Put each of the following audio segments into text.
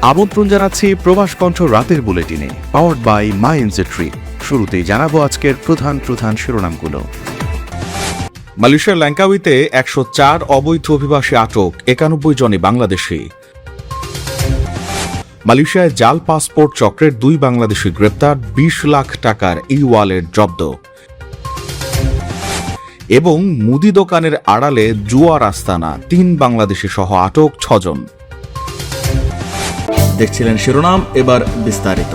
আমন্ত্রণ জানাচ্ছি প্রবাস কণ্ঠ রাতের বুলেটিনে, পাওয়ার্ড বাই মাই এনজেট্রি। শুরুতেই জানাবো আজকের প্রধান শিরোনামগুলো। মালয়েশিয়ার ল্যাঙ্কাউইতে 104 অবৈধ অভিবাসী আটক, 91 জনই বাংলাদেশি। মালয়েশিয়ায় জাল পাসপোর্ট চক্রের 2 বাংলাদেশি গ্রেপ্তার, 20 লাখ টাকার ই-ওয়ালেট জব্দ। এবং মুদি দোকানের আড়ালে জুয়ার আস্তানা, 3 বাংলাদেশি সহ আটক 6 জন। দেখছিলেন শিরোনাম, এবার বিস্তারিত।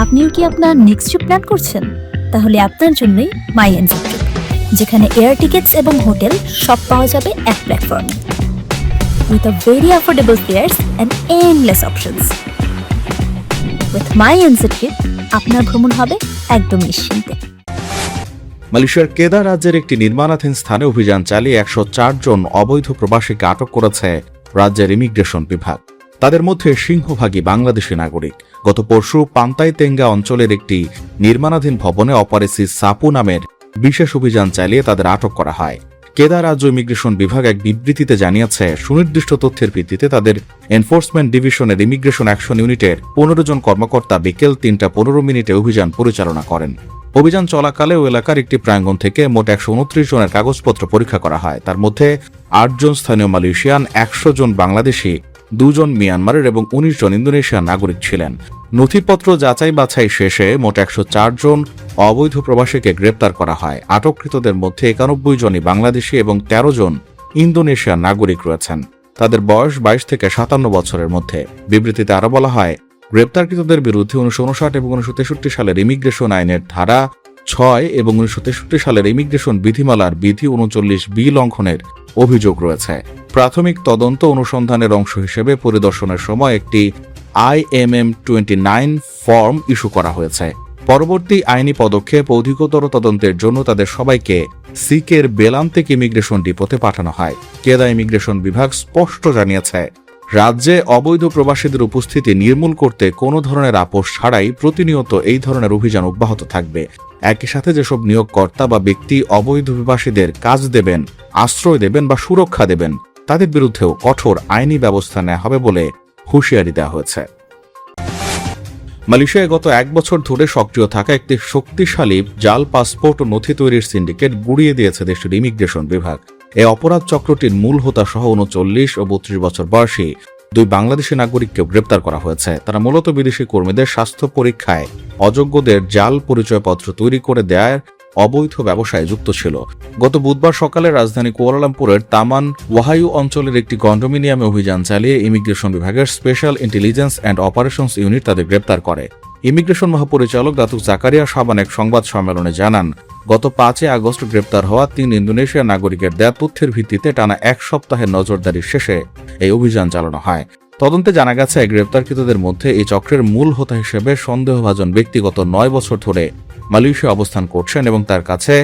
আপনিও কি আপনার নেক্সট ট্রিপ প্ল্যান করছেন? তাহলে আপনার জন্যই মাই এনজেট্রি, যেখানে এয়ার টিকেটস এবং হোটেল সব পাওয়া যাবে এক প্ল্যাটফর্মে, with a very affordable fares and endless options. With my এনজেট্রি আপনার ভ্রমণ হবে একদম নিশ্চিন্তে। মালয়েশিয়ার কেদা রাজ্যের একটি নির্মাণাধীন স্থানে অভিযান চালিয়ে 104 জন অবৈধ প্রবাসীকে আটক করেছে রাজ্যের ইমিগ্রেশন বিভাগ। তাদের মধ্যে সিংহভাগই বাংলাদেশি নাগরিক। গত পরশু পান্তাই তেঙ্গা অঞ্চলের একটি নির্মাণাধীন ভবনে অপারেসি সাপু নামের বিশেষ অভিযান চালিয়ে তাদের আটক করা হয়। কেদা রাজ্য ইমিগ্রেশন বিভাগ এক বিবৃতিতে জানিয়েছে, সুনির্দিষ্ট তথ্যের ভিত্তিতে তাদের এনফোর্সমেন্ট ডিভিশনের ইমিগ্রেশন অ্যাকশন ইউনিটের 15 জন কর্মকর্তা বিকেল 3:15 অভিযান পরিচালনা করেন। অভিযান চলাকালে ওই এলাকার একটি প্রাঙ্গণ থেকে মোট 129 জনের কাগজপত্র পরীক্ষা করা হয়। তার মধ্যে 8 জন স্থানীয় মালয়েশিয়ান, 100 জন বাংলাদেশি, 2 জন মিয়ানমারের এবং 19 জন ইন্দোনেশিয়ান নাগরিক ছিলেন। নথিপত্র যাচাই বাছাই শেষে মোট 104 জন অবৈধ প্রবাসীকে গ্রেপ্তার করা হয়। আটককৃতদের মধ্যে 91 জনই বাংলাদেশি এবং 13 জন ইন্দোনেশিয়ান নাগরিক রয়েছেন। তাদের বয়স 22 থেকে 57 বছরের মধ্যে। বিবৃতিতে আরও বলা হয়, গ্রেপ্তারকৃতদের বিরুদ্ধে 1959 এবং 1963 সালের ইমিগ্রেশন আইনের ধারা 6 এবং 1963 সালের ইমিগ্রেশন বিধিমালার বিধি 39B লঙ্ঘনের অভিযোগ রয়েছে। প্রাথমিক তদন্ত অনুসন্ধানের অংশ হিসেবে পরিদর্শনের সময় একটি IMM-29 ফর্ম ইস্যু করা হয়েছে। পরবর্তী আইনি পদক্ষেপ অধিকতর তদন্তের জন্য তাদের সবাইকে সিকের বেলান্তেক ইমিগ্রেশন ডিপোতে পাঠানো হয়। কেদা ইমিগ্রেশন বিভাগ স্পষ্ট জানিয়েছে, রাজ্যে অবৈধ প্রবাসীদের উপস্থিতি নির্মূল করতে কোনো ধরনের আপোষ ছাড়াই প্রতিনিয়ত এই ধরনের অভিযান অব্যাহত থাকবে। একই সাথে যেসব নিয়োগকর্তা বা ব্যক্তি অবৈধ অভিবাসীদের কাজ দেবেন, আশ্রয় দেবেন বা সুরক্ষা দেবেন, তাদের বিরুদ্ধেও কঠোর আইনি ব্যবস্থা নেওয়া হবে বলে হুঁশিয়ারি দেওয়া হয়েছে। মালয়েশিয়ায় গত 1 বছর ধরে সক্রিয় থাকা একটি শক্তিশালী জাল পাসপোর্ট ও নথি তৈরির সিন্ডিকেট গুড়িয়ে দিয়েছে দেশটির ইমিগ্রেশন বিভাগ। এই অপরাধ চক্রটির মূল হোতা সহ 39 ও 32 বছর বয়সী 2 বাংলাদেশি নাগরিককেও গ্রেপ্তার করা হয়েছে। তারা মূলত বিদেশি কর্মীদের স্বাস্থ্য পরীক্ষায় অযোগ্যদের জাল পরিচয়পত্র তৈরি করে দেওয়ার অবৈধ ব্যবসায় যুক্ত ছিল। গত বুধবার সকালে রাজধানী কুয়ালালামপুরের তামান ওয়াহায়ু অঞ্চলের একটি কন্ডোমিনিয়ামে অভিযান চালিয়ে ইমিগ্রেশন বিভাগের special intelligence and operations unit তাদের গ্রেপ্তার করে। ইমিগ্রেশন মহাপরিচালক দাতুক জাকারিয়া সাবান এক সংবাদ সম্মেলনে জানান, গত 5 আগস্ট গ্রেপ্তার হওয়া 3 ইন্দোনেশিয়ান নাগরিকের দেয়া তথ্যের ভিত্তিতে টানা 1 সপ্তাহের নজরদারির শেষে এই অভিযান চালানো হয়। তদন্তে জানা গেছে, গ্রেপ্তারকৃতদের মধ্যে এই চক্রের মূল হোতা হিসেবে সন্দেহভাজন ব্যক্তিগত 9 বছর ধরে মালয়েশিয়া অবস্থান করছেন এবং তার কাছে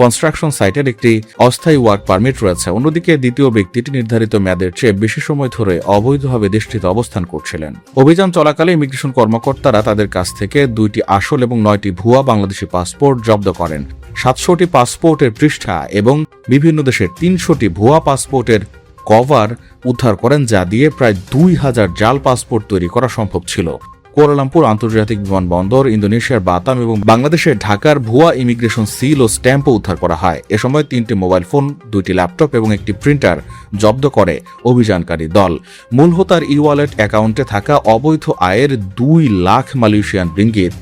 কনস্ট্রাকশন সাইটের একটি অস্থায়ী ওয়ার্ক পারমিট রয়েছে। অন্যদিকে দ্বিতীয় ব্যক্তিটি নির্ধারিত মেয়াদের চেয়ে বেশি সময় ধরে অবৈধভাবে দেশটিতে অবস্থান করছিলেন। অভিযান চলাকালে ইমিগ্রেশন কর্মকর্তারা তাদের কাছ থেকে 2টি আসল এবং 9টি ভুয়া বাংলাদেশি পাসপোর্ট জব্দ করেন। 700টি পাসপোর্টের পৃষ্ঠা এবং বিভিন্ন দেশের 300টি ভুয়া পাসপোর্টের কভার উদ্ধার করেন, যা দিয়ে প্রায় 2000 জাল পাসপোর্ট তৈরি করা সম্ভব ছিল। কুয়ালালামপুর আন্তর্জাতিক বিমানবন্দর, ইন্দোনেশিয়ার বাতাম এবং বাংলাদেশের ঢাকার ভুয়া ইমিগ্রেশন সিল ও স্ট্যাম্পও উদ্ধার করা হয়। এ সময় 3টি মোবাইল ফোন, 2টি ল্যাপটপ এবং একটি প্রিন্টার জব্দ করে অভিযানকারী দল। মূল হোতার ই-ওয়ালেট অ্যাকাউন্টে থাকা অবৈধ আয়ের 2 লাখ মালয়েশিয়ান রিঙ্গিত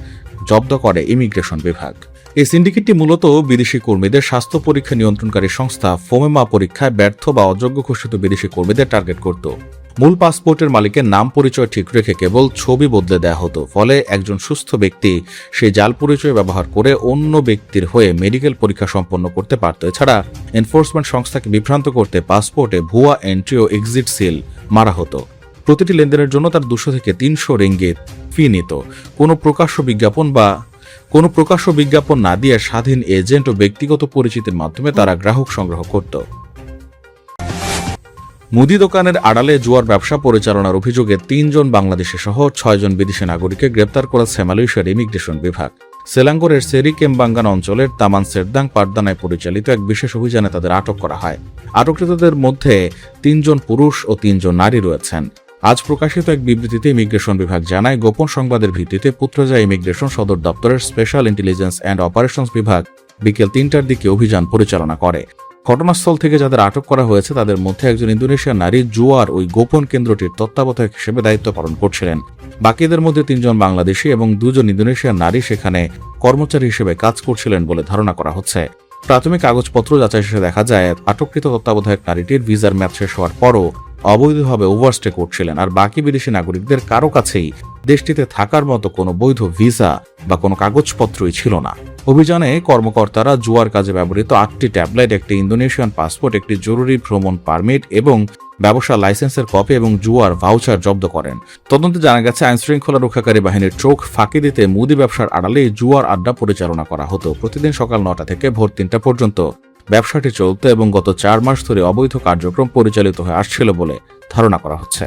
জব্দ করে ইমিগ্রেশন বিভাগ। এই সিন্ডিকেটটি মূলত বিদেশি কর্মীদের স্বাস্থ্য পরীক্ষা নিয়ন্ত্রণকারী সংস্থা ফোমেমা পরীক্ষায় ব্যর্থ বা অযোগ্য ঘোষিত বিদেশি কর্মীদের টার্গেট করত। মূল পাসপোর্টের মালিকের নাম পরিচয় ঠিক রেখে কেবল ছবি বদলে দেওয়া হতো। ফলে একজন সুস্থ ব্যক্তি সেই জাল পরিচয় ব্যবহার করে অন্য ব্যক্তির হয়ে মেডিকেল পরীক্ষা সম্পন্ন করতে পারত। এছাড়া এনফোর্সমেন্ট সংস্থাকে বিভ্রান্ত করতে পাসপোর্টে ভুয়া এন্ট্রি ও এক্সিট সিল মারা হতো। প্রতিটি লেনদেনের জন্য তার 200 থেকে 300 রিঙ্গিত ফি নিত। কোনো প্রকাশ্য বিজ্ঞাপন না দিয়ে স্বাধীন এজেন্ট ও ব্যক্তিগত পরিচিতির মাধ্যমে তারা গ্রাহক সংগ্রহ করত। মুদি দোকানের আড়ালে জুয়ার ব্যবসা পরিচালনার অভিযোগে 3 জন বাংলাদেশি সহ 6 জন বিদেশি নাগরিককে গ্রেপ্তার করেছে মালয়েশিয়ার ইমিগ্রেশন বিভাগ। সেলাঙ্গোরের সেরি কেম্বাঙ্গান অঞ্চলের তামান সেরদাং পারদানায় পরিচালিত এক বিশেষ অভিযানে তাদের আটক করা হয়। আটককৃতদের মধ্যে 3 জন পুরুষ ও 3 জন নারী রয়েছেন। আজ প্রকাশিত এক বিবৃতিতে ইমিগ্রেশন বিভাগ জানায়, গোপন সংবাদের ভিত্তিতে পুত্রজা ইমিগ্রেশন সদর দপ্তরের স্পেশাল ইন্টেলিজেন্স অ্যান্ড অপারেশনস বিভাগ বিকেল 3টার দিকে অভিযান পরিচালনা করে। ঘটনাস্থল থেকে যাদের আটক করা হয়েছে তাদের মধ্যে একজন ইন্দোনেশিয়ান নারী জুয়ার ওই গোপন কেন্দ্রটির তত্ত্বাবধায়ক হিসেবে দায়িত্ব পালন করছিলেন। বাকিদের মধ্যে 3 জন বাংলাদেশি এবং 2 জন ইন্দোনেশিয়ান নারী সেখানে কর্মচারী হিসেবে কাজ করছিলেন বলে ধারণা করা হচ্ছে। প্রাথমিক কাগজপত্র যাচাই শেষে দেখা যায়, আটককৃত তত্ত্বাবধায়ক নারীটির ভিসার মেয়াদ শেষ হওয়ার পরও অবৈধভাবে ওভারস্টে করছিলেন, আর বাকি বিদেশি নাগরিকদের কারো কাছেই দেশটিতে থাকার মতো কোনো বৈধ ভিসা বা কোনো কাগজপত্রই ছিল না। অভিযানে কর্মকর্তারা জুয়ার কাজে ব্যবহৃত 8টি ট্যাবলেট, একটি ইন্দোনেশিয়ান পাসপোর্ট, একটি জরুরি ভ্রমণ পারমিট এবং ব্যবসা লাইসেন্সের কপি এবং জুয়ার ভাউচার জব্দ করেন। তদন্তে জানা গেছে, আইনশৃঙ্খলা রক্ষাকারী বাহিনীর চোখ ফাঁকি দিতে মুদি ব্যবসার আড়ালে জুয়ার আড্ডা পরিচালনা করা হতো। প্রতিদিন সকাল 9টা থেকে ভোর 3টা পর্যন্ত ব্যবসাটি চলত এবং গত 4 মাস ধরে অবৈধ কার্যক্রম পরিচালিত হয়ে আসছিল বলে ধারণা করা হচ্ছে।